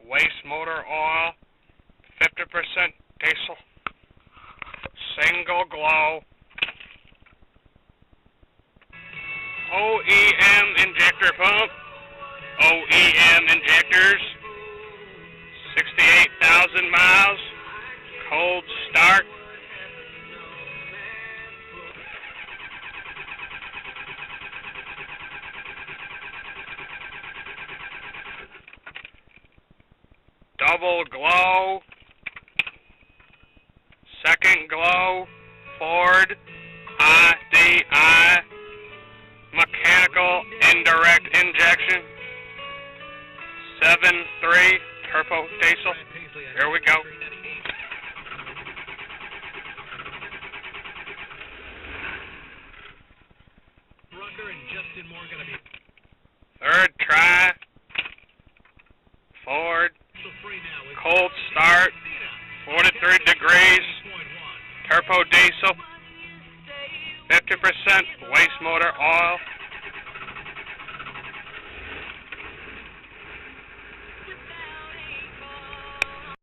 waste motor oil, 50% diesel, single glow, OEM injector pump, OEM injectors, 68,000 miles, cold start. Double glow, second glow, Ford, IDI, mechanical indirect injection, 7.3 turbo diesel. Here we go. Rucker and Justin Moore going to be Third try, Ford, cold start, 43 degrees, turbo diesel, 50% waste motor oil.